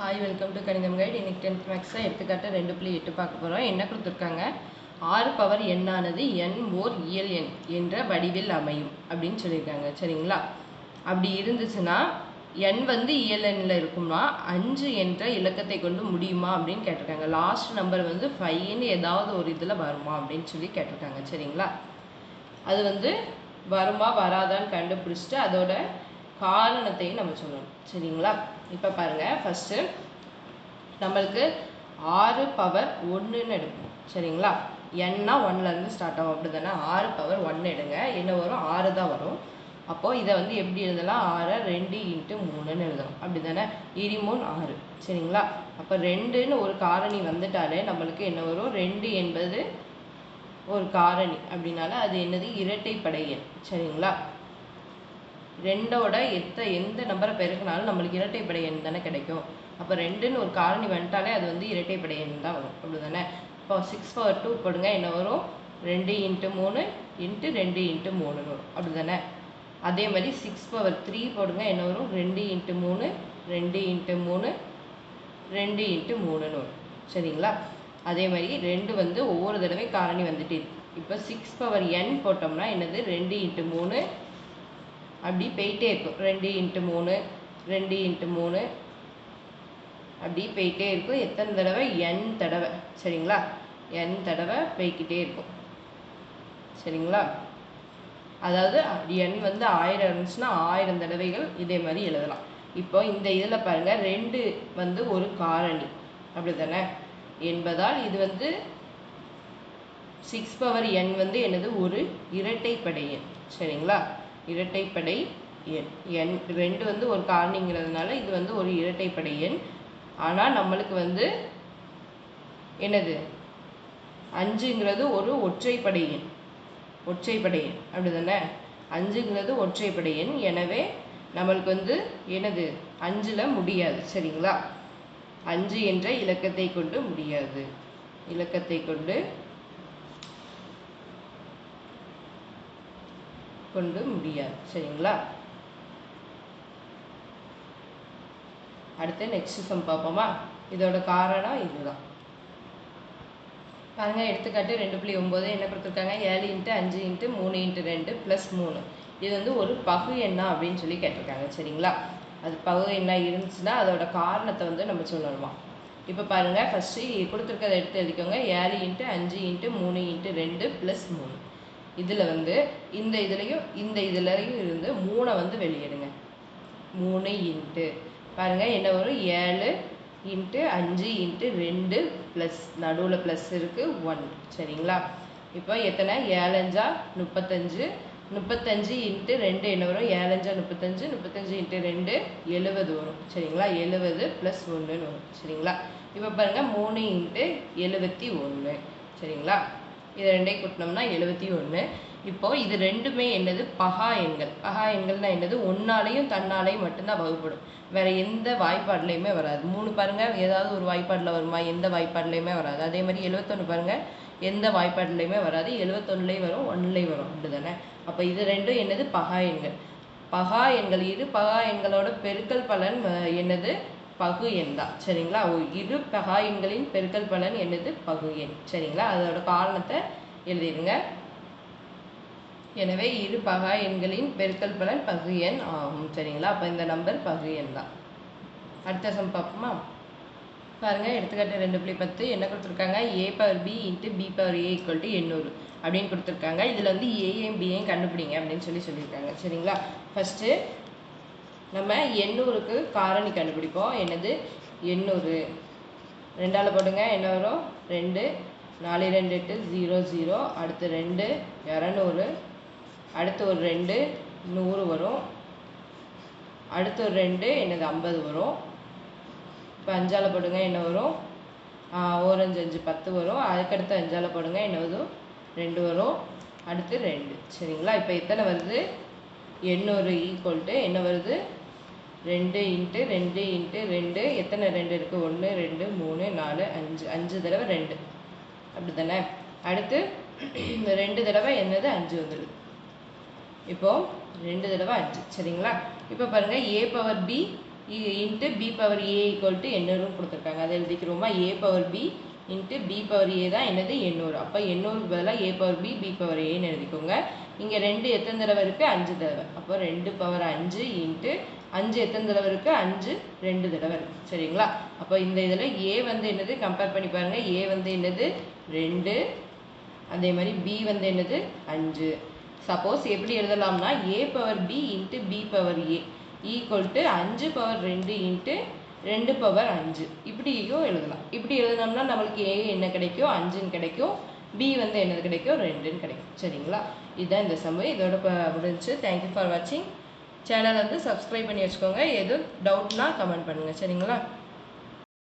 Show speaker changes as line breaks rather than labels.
Hi, welcome to Kanidam Guide. இன்னைக்கு 10th Max எடுத்துக்காட்டு 2.8 பார்க்க போறோம். என்ன கொடுத்திருக்காங்க? 6 பவர் n ஆனது n ஓர் இயல் எண் என்ற வடிவில் அமையும் அப்படின்னு சொல்லியிருக்காங்க. சரிங்களா? அப்படி இருந்துச்சுன்னா n வந்து இயல் எண்ணில் இருக்கும்னா 5 என்ற இலக்கத்தை கொண்டு முடியுமா அப்படின்னு கேட்டிருக்காங்க. லாஸ்ட் நம்பர் வந்து 5ன்னு ஏதாவது ஒரு இதில் வருமா அப்படின்னு சொல்லி கேட்டிருக்காங்க. சரிங்களா? அது வந்து வருமா வராதான்னு கண்டுபிடிச்சிட்டு அதோட காரணத்தையும் நம்ம சொல்லணும். சரிங்களா? இப்போ பாருங்க, ஃபர்ஸ்ட் நம்மளுக்கு 6 பவர் 1ன்னு எடுப்போம். சரிங்களா? nனா 1ல இருந்து ஸ்டார்ட் ஆகும், அப்படி தானே? 6 பவர் 1 எடுங்க, என்ன வரும்? 6 தான் வரும். அப்போ இதை வந்து எப்படி எழுதலாம்? 6 2 × 3ன்னு எழுதலாம், அப்படி தானே? 3 6. சரிங்களா? அப்போ 2ன்னு ஒரு காரணி வந்துட்டாலே நம்மளுக்கு என்ன வரும்? 2 என்பது ஒரு காரணி அப்படின்னால அது என்னது? இரட்டைப்படை எண். சரிங்களா? 2ஓட எந்த நம்பரை பெருக்கினாலும் நம்மளுக்கு இரட்டைப்படை எண் தானே கிடைக்கும். அப்போ 2ன்னு ஒரு காரணி வந்துட்டாலே அது வந்து இரட்டைப்படை எண் தான் வரும், அப்படி தானே? இப்போ 6 பவர் 2 போடுங்க, என்ன வரும்? 2 × 3 × 2 × 3 வரும், அப்படி தானே? அதே மாதிரி 6 பவர் 3 போடுங்க, என்ன வரும்? 2 × 3 2 × 3 2 × 3ன்னு வரும். சரிங்களா? அதே மாதிரி 2 வந்து ஒவ்வொரு தடவை காரணி வந்துட்டு இருக்கு. இப்போ 6 பவர் n போட்டோம்னா என்னது? 2 × 3 அப்படி போயிட்டே இருக்கும். 2 × 3 2 × 3 அப்படி போயிட்டே இருக்கும். எத்தனை தடவை? n தடவை. சரிங்களா? n தடவை போய்கிட்டே இருக்கும். சரிங்களா? அதாவது n வந்து 1000 இருந்துச்சுன்னா 1000 தடவைகள் இதே மாதிரி எழுதலாம். இப்போ இந்த இதில் பாருங்க, 2 வந்து ஒரு காரணி, அப்படி தானே? என்பதால் இது வந்து 6 பவர் n வந்து என்னது? ஒரு இரட்டைப்படை எண். சரிங்களா? இரட்டைப்படை எண். n 2 வந்து ஒரு காரணிங்கிறதுனால இது வந்து ஒரு இரட்டைப்படை எண். ஆனால் நம்மளுக்கு வந்து என்னது? 5ங்கிறது ஒரு ஒற்றைப்படை எண். ஒற்றைப்படை எண், அப்படி தானே? 5ங்கிறது ஒற்றைப்படை எண். எனவே நம்மளுக்கு வந்து என்னது? 5ல் முடியாது. சரிங்களா? 5 என்ற இலக்கத்தை கொண்டு முடியாது. இலக்கத்தை கொண்டு முடியாது. சரிங்களா? அடுத்து நெக்ஸ்ட் சம் பார்ப்போமா? இதோட காரணம் இதுதான். பாருங்க, எடுத்துக்காட்டு 2.9 என்ன கொடுத்துருக்காங்க? 7 × 5 × 3 × 2 + 3. இது வந்து ஒரு பகு எண்ணா அப்படின்னு சொல்லி கேட்டிருக்காங்க. சரிங்களா? அது பகு எண்ணா இருந்துச்சுன்னா அதோட காரணத்தை வந்து நம்ம சொல்லணுமா. இப்போ பாருங்க, ஃபர்ஸ்ட் கொடுத்துருக்கதை எடுத்து எழுதிக்கோங்க. 7 × 5 × 3 × 2 + 3. இதில் வந்து இந்த இதுலையும் இருந்து 3 வந்து வெளியிடுங்க. 3 × பாருங்க என்ன வரும்? 7 × 5 × 2 ப்ளஸ் நடுவில் ப்ளஸ் இருக்கு 1. சரிங்களா? இப்போ எத்தனை? 7 5 35 35 × 2 என்ன வரும்? 7 5 35 35 × 2 70 வரும். சரிங்களா? 70 + 1ன்னு வரும். சரிங்களா? இப்போ பாருங்க, 3 × 71. சரிங்களா? இது ரெண்டையும் கூட்டினோம்னா 71. இப்போ இது ரெண்டுமே என்னது? பகா எண்கள். பகா எண்கள்னா என்னது? ஒன்னாலையும் தன்னாலையும் மட்டும்தான் வகுப்படும், வேற எந்த வாய்ப்பாடுலையுமே வராது. 3 பாருங்க, ஏதாவது ஒரு வாய்ப்பாடில் வருமா? எந்த வாய்ப்பாடுலையுமே வராது. அதே மாதிரி 71 பாருங்க, எந்த வாய்ப்பாடுலையுமே வராது. 71லையும் வரும், 1லையும் வரும், அப்படி தானே? அப்போ இது ரெண்டும் என்னது? பகா எண்கள். பகா எண்கள். இரு பகா எண்களோட பெருக்கல் பலன் என்னது? பகு எண் தான். சரிங்களா? இரு பகா எண்களின் பெருக்கல் பலன் என்னது? பகு எண். சரிங்களா? அதோட காரணத்தை எழுதிடுங்க. எனவே இரு பகா எண்களின் பெருக்கல் பலன் பகு எண் ஆகும். சரிங்களா? அப்போ இந்த நம்பர் பகு எண் தான். அடுத்த சம் பார்ப்போமா? பாருங்க, எடுத்துக்காட்டு 2.10 என்ன கொடுத்துருக்காங்க? a power b × b power a = 800 அப்படின்னு கொடுத்துருக்காங்க. இதில் வந்து ஏயும் பியையும் கண்டுபிடிங்க அப்படின்னு சொல்லியிருக்காங்க. சரிங்களா? ஃபர்ஸ்ட்டு நம்ம 800க்கு காரணி கண்டுபிடிப்போம். என்னது? 800 2ஆல் போடுங்க, என்ன வரும்? 2 4 2 8 0 0. அடுத்து 2 200. அடுத்து ஒரு 2 100 வரும். அடுத்து ஒரு 2 என்னது? 50 வரும். இப்போ 5ஆல் போடுங்க, என்ன வரும்? 1 5 5 10 வரும். அதுக்கடுத்து 5ஆல் போடுங்க, என்ன வரும்? 2 வரும். அடுத்து 2. சரிங்களா? இப்போ எத்தனை வருது? 800 = என்ன வருது? 2 × 2 × 2. எத்தனை 2 இருக்குது? 1 2 3 4 5. 5 தடவை 2, அப்படி தானே? அடுத்து 2 தடவை என்னது? 5 வந்துடுது. இப்போ 2 தடவை 5. சரிங்களா? இப்போ பாருங்க, a power b into B power A equal to எண்ணூறுன்னு கொடுத்துருக்காங்க. அதை எழுதிக்கிறோமா? A power B into B power A தான் என்னது எண்ணூறு. அப்போ எண்ணூறுக்கு பதிலாக A power B B power ஏன்னு எழுதிக்கோங்க. இங்கே 2 எத்தனை தடவை இருக்குது? 5 தடவை. அப்போ 2 பவர் 5 இன்ட்டு 5 எத்தனை தடவை இருக்குது? 5 2 தடவை இருக்குது. சரிங்களா? அப்போ இந்த இதில் ஏ வந்து என்னது கம்பேர் பண்ணி பாருங்கள். ஏ வந்து என்னது 2, அதே மாதிரி பி வந்து என்னது 5. சப்போஸ் எப்படி எழுதலாம்னா A power B into B power A equal to 5 power 2 into 2 power 5 இப்படியும் எழுதலாம். இப்படி எழுதினோம்னா நம்மளுக்கு ஏ என்ன கிடைக்கும்? 5ன்னு கிடைக்கும். பி வந்து என்னது கிடைக்கும்? 2ன்னு கிடைக்கும். சரிங்களா? இதுதான் இந்த சம். இதோட முடிஞ்சு. தேங்க்யூ ஃபார் வாட்சிங். சேனல் வந்து சப்ஸ்கிரைப் பண்ணி வச்சுக்கோங்க. எதுவும் டவுட்னா கமெண்ட் பண்ணுங்கள். சரிங்களா?